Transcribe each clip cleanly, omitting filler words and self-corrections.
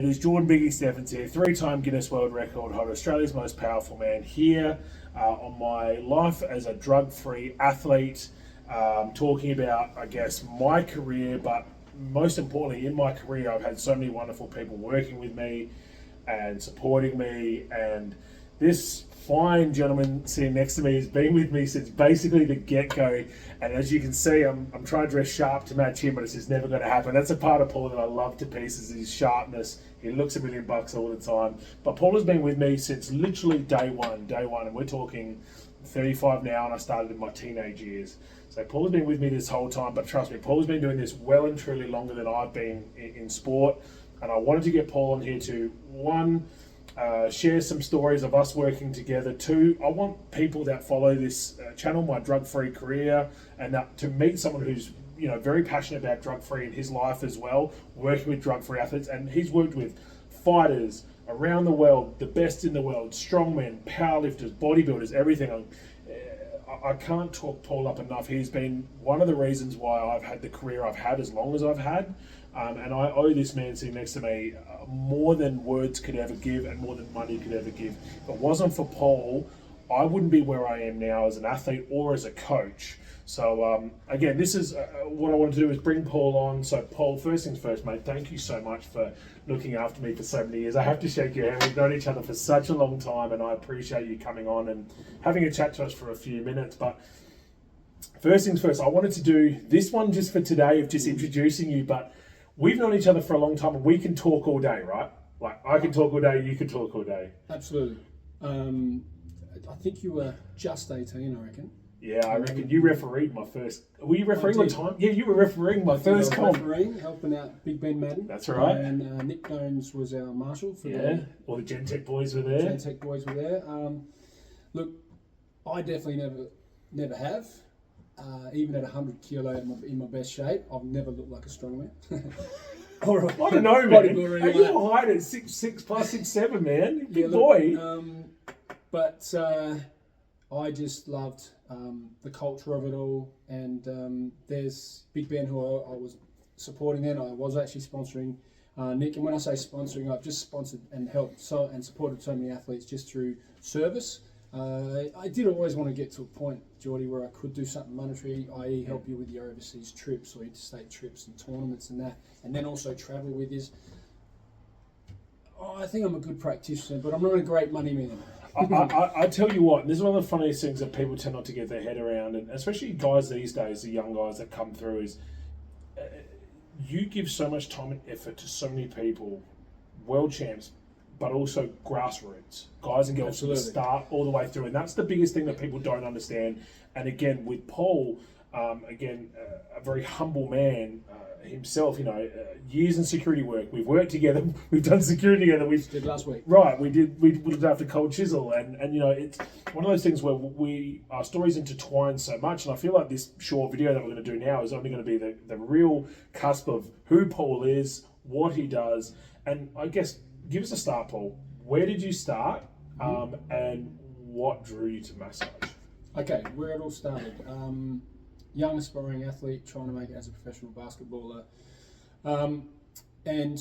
It is Jordan Biggie Steffens here, three-time Guinness World Record holder, Australia's most powerful man, here on my life as a drug-free athlete, talking about, I guess, my career, but most importantly, in my career, I've had so many wonderful people working with me and supporting me, and this fine gentleman sitting next to me has been with me since basically the get-go, and as you can see, I'm trying to dress sharp to match him, but it's just never going to happen. That's a part of Paul that I love to pieces, his sharpness. He looks $1 million all the time, but Paul has been with me since literally day one, and we're talking 35 now, and I started in my teenage years. So Paul has been with me this whole time, but trust me, Paul's been doing this well and truly longer than I've been in sport, and I wanted to get Paul on here to, one, share some stories of us working together. Two, I want people that follow this channel, my drug-free career, and to meet someone who's very passionate about drug-free in his life as well, working with drug-free athletes, and he's worked with fighters around the world, the best in the world, strongmen, powerlifters, bodybuilders, everything. I can't talk Paul up enough. He's been one of the reasons why I've had the career I've had as long as I've had. And I owe this man sitting next to me more than words could ever give and more than money could ever give. If it wasn't for Paul, I wouldn't be where I am now as an athlete or as a coach. So again, this is what I want to do is bring Paul on. So Paul, first things first, mate, thank you so much for looking after me for so many years. I have to shake your hand. We've known each other for such a long time, and I appreciate you coming on and having a chat to us for a few minutes. But first things first, I wanted to do this one just for today of just introducing you, but we've known each other for a long time, and we can talk all day, right? Like, I can talk all day, you can talk all day. Absolutely. I think you were just 18, I reckon. Yeah, I reckon you refereed my first. Were you refereeing one time? Yeah, you were refereeing my first comp. Refereeing, helping out Big Ben Madden. That's right. And Nick Jones was our marshal for all the Gen Tech boys were there. Gen Tech boys were there. Look, I definitely never have. Even at 100 kilo in my best shape, I've never looked like a strongman. All right. I don't know, man. Hey, you're height at 6'6" plus 6'7", man. Big boy. But I just loved the culture of it all, and there's Big Ben, who I was supporting then. I was actually sponsoring Nick, and when I say sponsoring, I've just sponsored and helped and supported so many athletes just through service. I did always want to get to a point, Geordie, where I could do something monetary, i.e. help you with your overseas trips or interstate trips and tournaments and that, and then also travel with you. I think I'm a good practitioner, but I'm not a great money man. I tell you what, this is one of the funniest things that people tend not to get their head around, and especially guys these days, the young guys that come through, is you give so much time and effort to so many people, world champs, but also grassroots, guys and girls from the start all the way through, and that's the biggest thing that people don't understand. And again, with Paul, a very humble man himself, years in security work. We've worked together. We've done security together. We did last week. Right, we did. We looked after Cold Chisel, and it's one of those things where our stories intertwine so much. And I feel like this short video that we're going to do now is only going to be the real cusp of who Paul is, what he does, and I guess give us a start, Paul. Where did you start, and what drew you to massage? Okay, where it all started. Young aspiring athlete trying to make it as a professional basketballer, and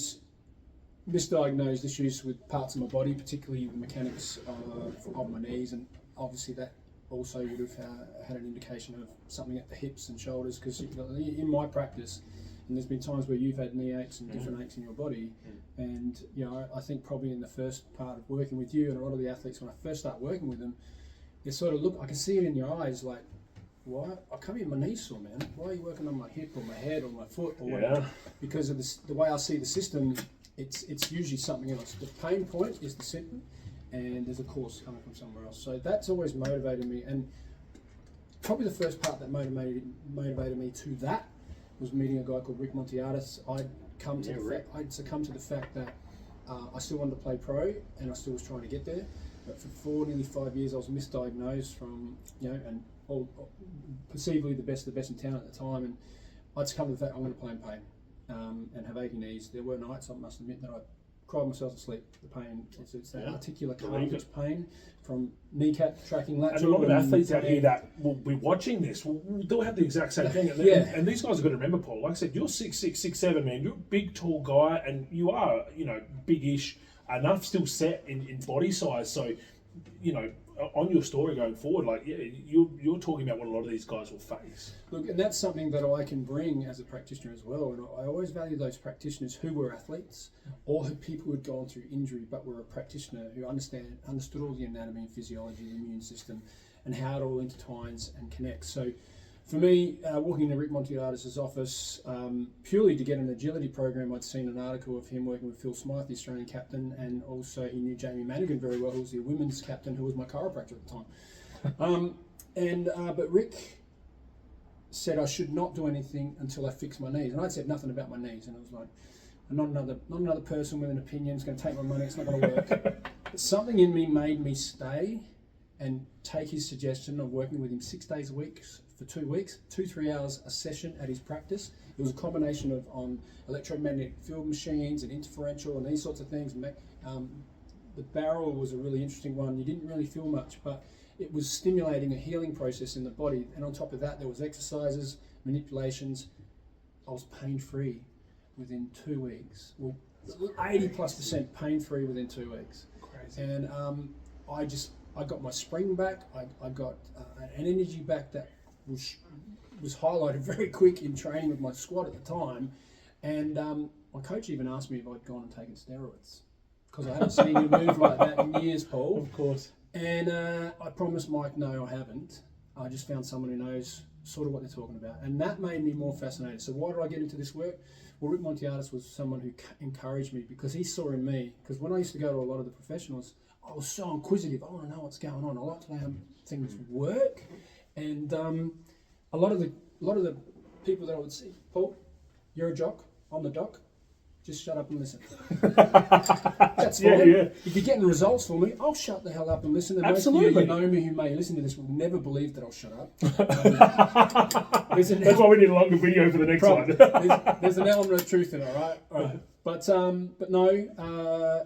misdiagnosed issues with parts of my body, particularly the mechanics of my knees, and obviously that also would have had an indication of something at the hips and shoulders, because in my practice, and there's been times where you've had knee aches and different aches in your body, and I think probably in the first part of working with you and a lot of the athletes, when I first start working with them, they sort of look, I can see it in your eyes, like, why? I come in, my knee's sore, man. Why are you working on my hip or my head or my foot or whatever? Because of the way I see the system, it's usually something else. The pain point is the symptom, and there's a cause coming from somewhere else. So that's always motivated me, and probably the first part that motivated me to that was meeting a guy called Rick Montiatis. I'd succumbed to the fact that I still wanted to play pro, and I still was trying to get there. But for nearly 5 years, I was misdiagnosed from, and all perceivably the best in town at the time, and I'd succumbed to the fact I'm going to play in pain and have achy knees. There were nights, I must admit, that cried myself to sleep. The pain, it's that articular Believe cartilage pain from kneecap tracking lateral. And a lot of athletes out here that will be watching this they'll have the exact same thing. And these guys have got to remember, Paul, like I said, you're 6'6", 6'7", man. You're a big, tall guy, and you are, big-ish, enough still set in body size. So, on your story going forward, you're talking about what a lot of these guys will face. Look, and that's something that I can bring as a practitioner as well. And I always value those practitioners who were athletes or who people who had gone through injury but were a practitioner who understood all the anatomy and physiology, the immune system, and how it all intertwines and connects. So for me, walking into Rick Montiatis' office, purely to get an agility program, I'd seen an article of him working with Phil Smythe, the Australian captain, and also he knew Jamie Madigan very well, who was the women's captain, who was my chiropractor at the time. But Rick said I should not do anything until I fix my knees, and I'd said nothing about my knees, and I was like, I'm not another person with an opinion. It's going to take my money. It's not going to work. But something in me made me stay and take his suggestion of working with him 6 days a week for 2 weeks, 2-3 hours a session at his practice. It was a combination of on electromagnetic field machines and interferential and these sorts of things. The barrel was a really interesting one. You didn't really feel much, but it was stimulating a healing process in the body. And on top of that, there was exercises, manipulations. I was pain-free within 2 weeks. Well, 80+% pain-free within 2 weeks. Crazy. And I got my spring back. I got an energy back that was highlighted very quick in training with my squad at the time. And my coach even asked me if I'd gone and taken steroids because I hadn't seen you move like that in years, Paul. Of course. And I promised Mike, no, I haven't. I just found someone who knows sort of what they're talking about. And that made me more fascinated. So why did I get into this work? Well, Rick Montiatis was someone who encouraged me because he saw in me, because when I used to go to a lot of the professionals, I was so inquisitive. I want to know what's going on. I like to know how things work. And a lot of the people that I would see, Paul, you're a jock, I'm the doc. Just shut up and listen. That's fine. Yeah. If you're getting results for me, I'll shut the hell up and listen. And absolutely. Most of you know me who may listen to this will never believe that I'll shut up. That's why we need a longer video for the next one. there's an element of truth in it, all right? But no,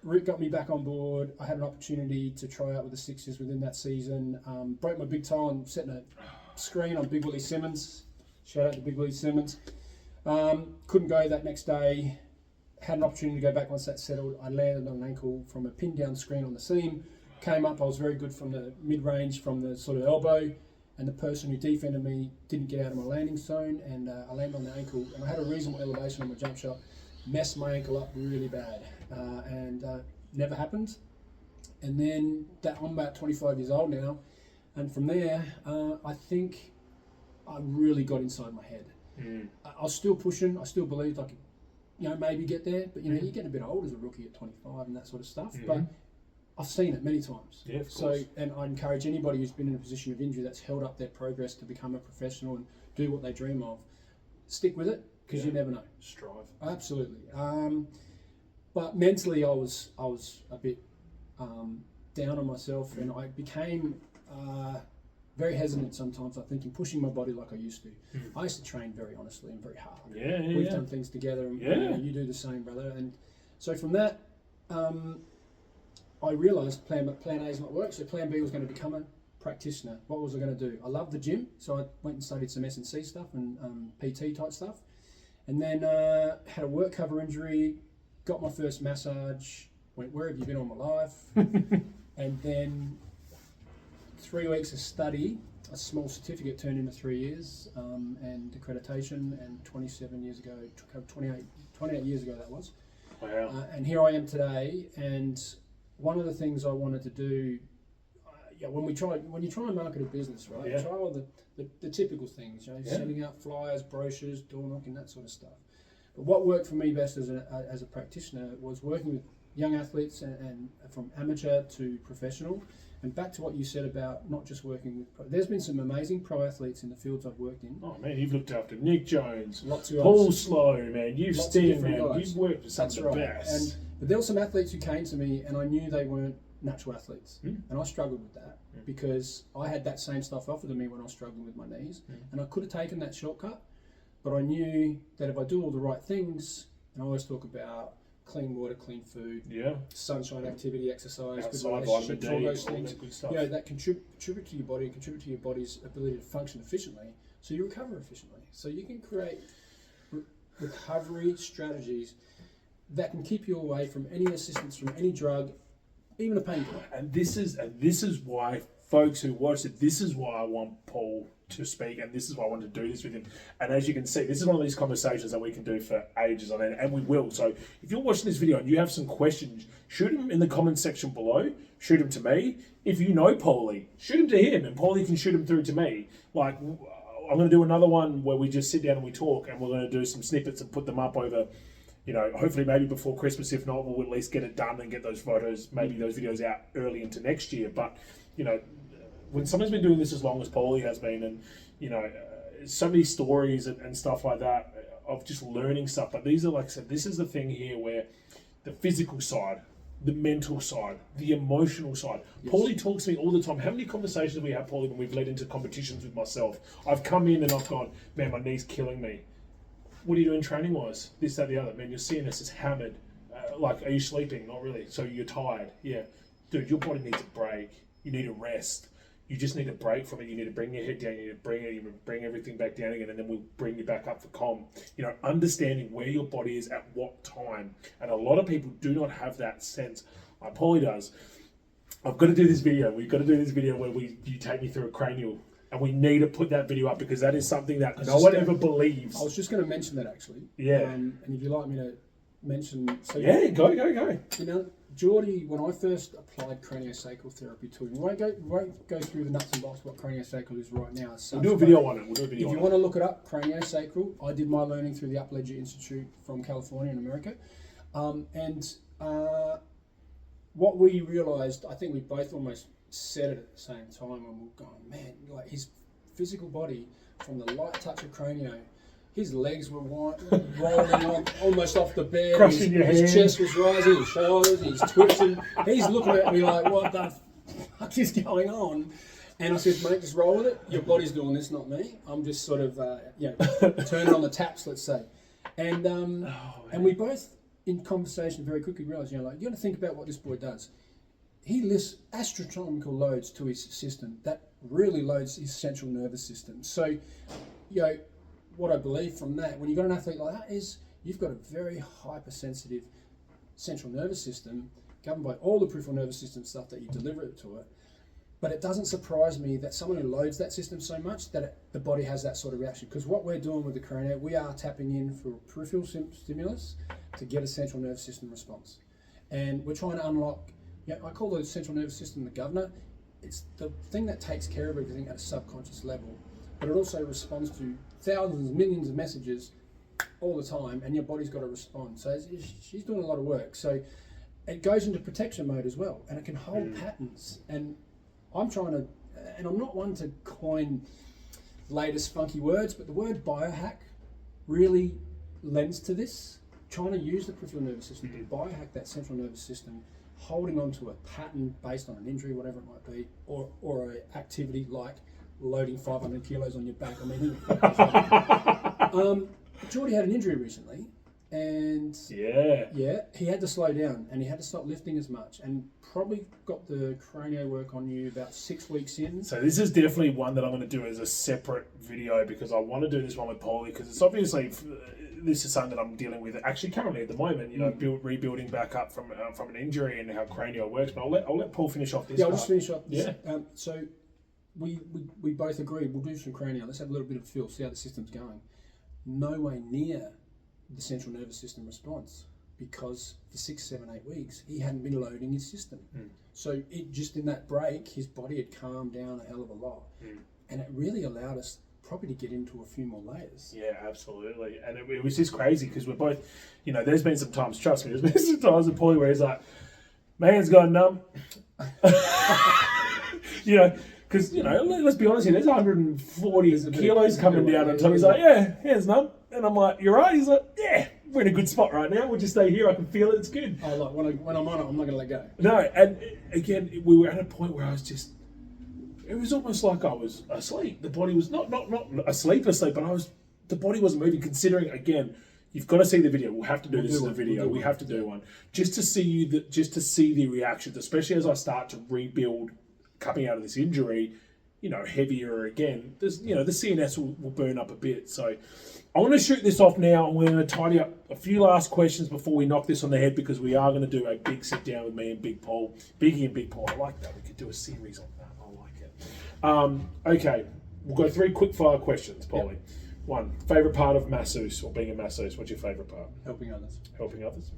Rick got me back on board. I had an opportunity to try out with the Sixers within that season. Broke my big toe on setting a screen on Big Willie Simmons. Shout out to Big Willie Simmons. Couldn't go that next day. Had an opportunity to go back once that settled. I landed on an ankle from a pin down screen on the seam. Came up, I was very good from the mid-range, from the sort of elbow, and the person who defended me didn't get out of my landing zone, and I landed on the ankle, and I had a reasonable elevation on my jump shot, messed my ankle up really bad, and never happened. And then I'm about 25 years old now, and from there, I think I really got inside my head. I was still pushing. I still believed I could, maybe get there. But you're getting a bit old as a rookie at 25 and that sort of stuff. But I've seen it many times. Yeah, of course. And I encourage anybody who's been in a position of injury that's held up their progress to become a professional and do what they dream of. Stick with it because you never know. Strive. Absolutely. But mentally, I was a bit down on myself, and I became. Very hesitant sometimes, I think, in pushing my body like I used to. I used to train very honestly and very hard. We've done things together, and you do the same, brother. And so from that, I realised plan A is not work, so plan B was going to become a practitioner. What was I going to do? I loved the gym, so I went and studied some S&C stuff and PT type stuff. And then had a work cover injury, got my first massage, went, where have you been all my life? And then 3 weeks of study, a small certificate turned into 3 years, and accreditation, and 28 years ago that was. Wow. And here I am today, and one of the things I wanted to do, when you try and market a business, right? Yeah. Try all the typical things, sending out flyers, brochures, door knocking, that sort of stuff. But what worked for me best as a practitioner was working with young athletes and from amateur to professional. And back to what you said about not just working with there's been some amazing pro athletes in the fields I've worked in. Oh man, you've looked after Nick Jones, Paul Paul Slow, man. You've seen, man. Guys. You've worked with some of the best. But there were some athletes who came to me, and I knew they weren't natural athletes, and I struggled with that because I had that same stuff offered to me when I was struggling with my knees, and I could have taken that shortcut, but I knew that if I do all the right things, and I always talk about clean water, clean food, Yeah. sunshine, activity, exercise, good Outside, vitamin relationships, D, all those all things. that good stuff. You know, that contribute to your body, contribute to your body's ability to function efficiently, so you recover efficiently. So you can create recovery strategies that can keep you away from any assistance from any drug, even a painkiller. And this is why, folks who watch it, this is why I want Paul to speak, and this is why I want to do this with him. And as you can see, this is one of these conversations that we can do for ages on end, and we will. So if you're watching this video and you have some questions, shoot them in the comments section below. Shoot them to me. If you know Paulie, shoot them to him, and Paulie can shoot them through to me. Like, I'm going to do another one where we just sit down and we talk, and we're going to do some snippets and put them up over, you know, hopefully maybe before Christmas. If not, we'll at least get it done and get those photos, maybe those videos out early into next year. But, you know, when someone's been doing this as long as Paulie has been, and, you know, so many stories and stuff like that of just learning stuff. But these are, like I said, this is the thing here where the physical side, the mental side, the emotional side. Yes. Paulie talks to me all the time. How many conversations have we had, Paulie, when we've led into competitions with myself? I've come in and I've gone, man, my knee's killing me. What are you doing training-wise? This, that, the other. Man, your CNS is hammered. Like, are you sleeping? Not really. So you're tired. Yeah. Dude, your body needs a break. You need a rest. You just need a break from it. You need to bring your head down. You need to bring everything back down again, and then we'll bring you back up for com. You know, understanding where your body is at what time. And a lot of people do not have that sense. Paulie does. I've got to do this video. We've got to do this video where you take me through a cranial. And we need to put that video up because that is something that no one ever believes. I was just going to mention that, actually. Yeah. And if you'd like me to mention... So yeah, go. You know, Geordie, when I first applied craniosacral therapy to him, we won't go through the nuts and bolts of what craniosacral is right now. We'll do a video on it. If you want to look it up, craniosacral, I did my learning through the Upledger Institute from California in America. What we realised, I think we both almost said it at the same time when we were going, man, like his physical body, from the light touch of cranio, his legs were rolling on, almost off the bed. Crushing your his hand. chest was rising, his shoulders, he's twitching. He's looking at me like, what the fuck is going on? And I said, mate, just roll with it. Your body's doing this, not me. I'm just sort of, turning on the taps, let's say. And we both, in conversation, very quickly realised, you got to think about what this boy does. He lifts astronomical loads to his system that really loads his central nervous system. So, what I believe from that, when you've got an athlete like that, is you've got a very hypersensitive central nervous system governed by all the peripheral nervous system stuff that you deliver it to it. But it doesn't surprise me that someone who loads that system so much that the body has that sort of reaction. Because what we're doing with the cranial, we are tapping in for peripheral stimulus to get a central nervous system response. And we're trying to unlock, I call the central nervous system the governor. It's the thing that takes care of everything at a subconscious level, but it also responds to thousands, millions of messages all the time, and your body's got to respond. So she's doing a lot of work. So it goes into protection mode as well, and it can hold patterns. And I'm trying to, and I'm not one to coin latest funky words, but the word biohack really lends to this. Trying to use the peripheral nervous system to biohack that central nervous system, holding on to a pattern based on an injury, whatever it might be, or an activity like loading 500 kilos on your back. I mean, Geordie had an injury recently, and he had to slow down and he had to stop lifting as much, and probably got the cranio work on you about 6 weeks in. So this is definitely one that I'm going to do as a separate video, because I want to do this one with Paulie, because it's obviously, this is something that I'm dealing with actually currently at the moment, rebuilding back up from an injury and how cranio works. But I'll let Paul finish off this. Yeah, I'll just finish off this. Yeah. So we both agreed we'll do some cranial. Let's have a little bit of a feel, see how the system's going. No way near the central nervous system response, because for 6, 7, 8 weeks he hadn't been loading his system. So it just in that break, his body had calmed down a hell of a lot, and it really allowed us probably to get into a few more layers. Yeah, absolutely. And it was just crazy because we're both, there's been some times, trust me, there's been some times at Paulie where he's like, my hand's gone numb. Because, let's be honest here, there's 140 kilos coming down on top. He's like, yeah, hand's numb. And I'm like, you're right? He's like, yeah, we're in a good spot right now. We'll just stay here. I can feel it. It's good. Oh, look, when I'm on it, I'm not going to let go. No, and again, we were at a point where I was just, it was almost like I was asleep. The body was not asleep, but the body wasn't moving, considering, again, You've got to see the video. We'll have to do We'll this do as a one. video. We'll do We one. have to do one just to see you, just to see the reactions, especially as I start to rebuild coming out of this injury. Heavier again. There's, the CNS will burn up a bit. So I want to shoot this off now, and we're going to tidy up a few last questions before we knock this on the head, because we are going to do a big sit down with me and Biggie and Big Paul. I like that. We could do a series on that. I like it. Okay, we'll go 3 quick fire questions, Paulie. Yep. 1, favourite part of masseuse or being a masseuse? What's your favourite part? Helping others. Helping others.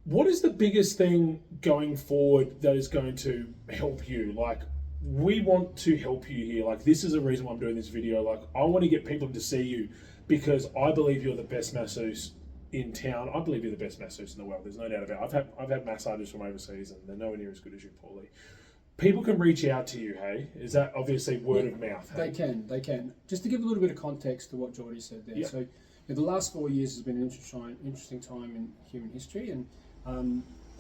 What is the biggest thing going forward that is going to help you? Like, we want to help you here. Like, this is the reason why I'm doing this video. Like, I want to get people to see you because I believe you're the best masseuse in town. I believe you're the best masseuse in the world. There's no doubt about it. I've had massages from overseas, and they're nowhere near as good as you, Paulie. People can reach out to you, hey? Is that obviously word of mouth? Hey? They can. Just to give a little bit of context to what Geordie said there. Yeah. So, the last 4 years has been an interesting time in human history, and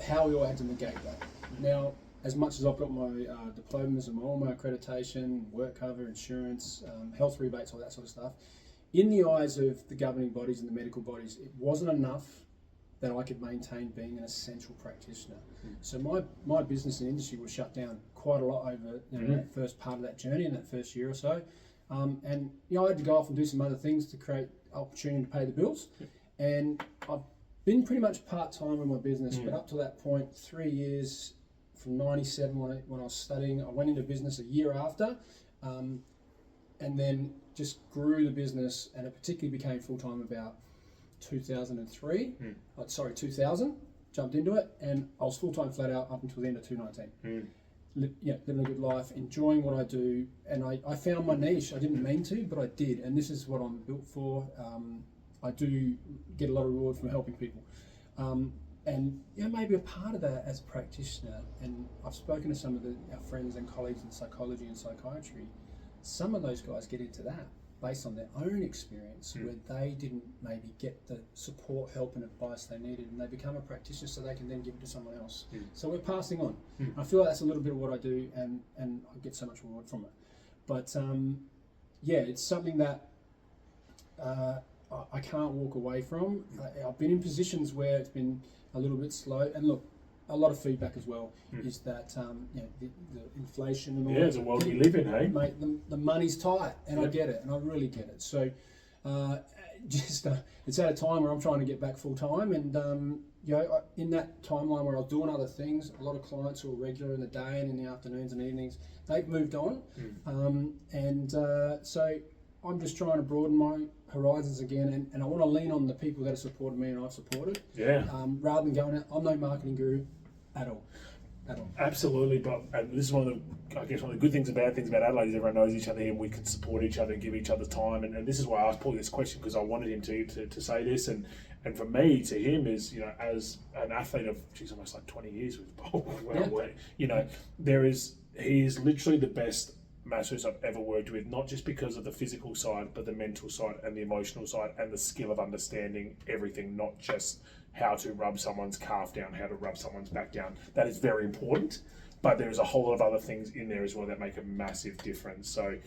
how we all had to negate that. Now, as much as I've got my diplomas and all my accreditation, work cover, insurance, health rebates, all that sort of stuff, in the eyes of the governing bodies and the medical bodies, it wasn't enough that I could maintain being an essential practitioner. So my business and industry was shut down quite a lot over that first part of that journey in that first year or so. And I had to go off and do some other things to create opportunity to pay the bills. And I've been pretty much part-time in my business, but up to that point, 3 years from 97 when I was studying, I went into business a year after, and then just grew the business, and it particularly became full-time about 2003. 2000, jumped into it, and I was full-time flat out up until the end of 2019. Living a good life, enjoying what I do, and I found my niche. I didn't mean to, but I did, and this is what I'm built for. I do get a lot of reward from helping people. And maybe a part of that as a practitioner, and I've spoken to some of our friends and colleagues in psychology and psychiatry, some of those guys get into that based on their own experience where they didn't maybe get the support, help and advice they needed, and they become a practitioner so they can then give it to someone else. So we're passing on. I feel like that's a little bit of what I do, and I get so much reward from it. But it's something that I can't walk away from. I've been in positions where it's been a little bit slow, and look, a lot of feedback as well is that the inflation and all it's a world we live in, hey? Mate, the money's tight, and I get it, and I really get it. So it's at a time where I'm trying to get back full time, and in that timeline where I was doing other things, a lot of clients who are regular in the day and in the afternoons and evenings, they've moved on, so I'm just trying to broaden my horizons again, and I want to lean on the people that have supported me and I've supported. Rather than going out, I'm no marketing guru at all. Absolutely, and this is one of the good things and bad things about Adelaide is everyone knows each other and we can support each other and give each other time, and this is why I asked Paul this question, because I wanted him to say this, and for me to him is, as an athlete of almost like 20 years with Paul, he is literally the best masseuse I've ever worked with, not just because of the physical side, but the mental side and the emotional side and the skill of understanding everything, not just how to rub someone's calf down, how to rub someone's back down. That is very important, but there is a whole lot of other things in there as well that make a massive difference. So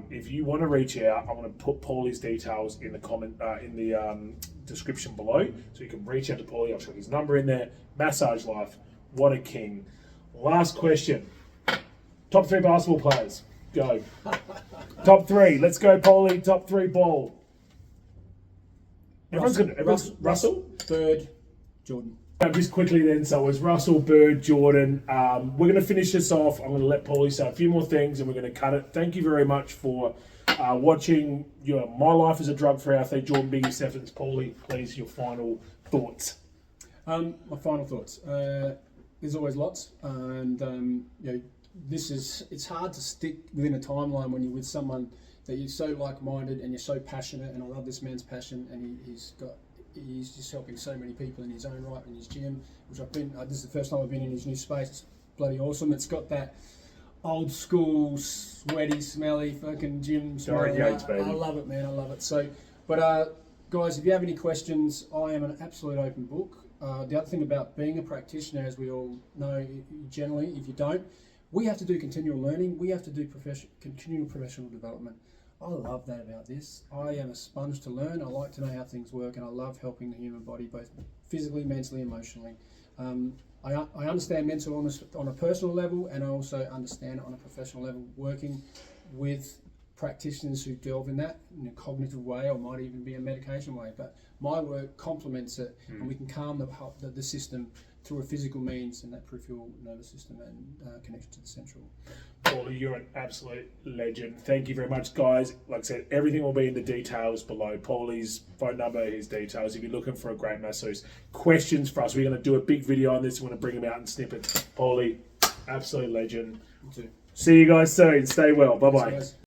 if you want to reach out, I'm going to put Paulie's details in the description below, so you can reach out to Paulie. I'll show his number in there. Massage Life, what a king. Last question. Top 3 basketball players. Go. Top 3. Let's go, Paulie. Top 3 ball. Everyone's Russell? Bird, Jordan. Just quickly then, so it was Russell, Bird, Jordan. We're going to finish this off. I'm going to let Paulie say a few more things and we're going to cut it. Thank you very much for watching My Life as a Drug-Free Athlete. Jordan, Biggie, Stephens, Paulie, please, your final thoughts. My final thoughts. There's always lots, and it's hard to stick within a timeline when you're with someone that you're so like-minded and you're so passionate, and I love this man's passion, and he's just helping so many people in his own right in his gym, which this is the first time I've been in his new space. It's bloody awesome. It's got that old school, sweaty, smelly fucking gym smell. I love it, man. I love it. So, but guys, if you have any questions, I am an absolute open book. The other thing about being a practitioner, as we all know, generally, if you don't, we have to do continual learning. We have to do continual professional development. I love that about this. I am a sponge to learn. I like to know how things work, and I love helping the human body, both physically, mentally, emotionally. I understand mental illness on a personal level, and I also understand it on a professional level, working with practitioners who delve in that in a cognitive way, or might even be a medication way. But my work complements it, and we can calm the system through a physical means, and that peripheral nervous system and connection to the central. Paulie, you're an absolute legend. Thank you very much, guys. Like I said, everything will be in the details below. Paulie's phone number, his details. If you're looking for a great masseuse, questions for us, we're going to do a big video on this. We're going to bring them out in snippets. Paulie, absolute legend. You too. See you guys soon. Stay well. Bye-bye. Thanks, guys.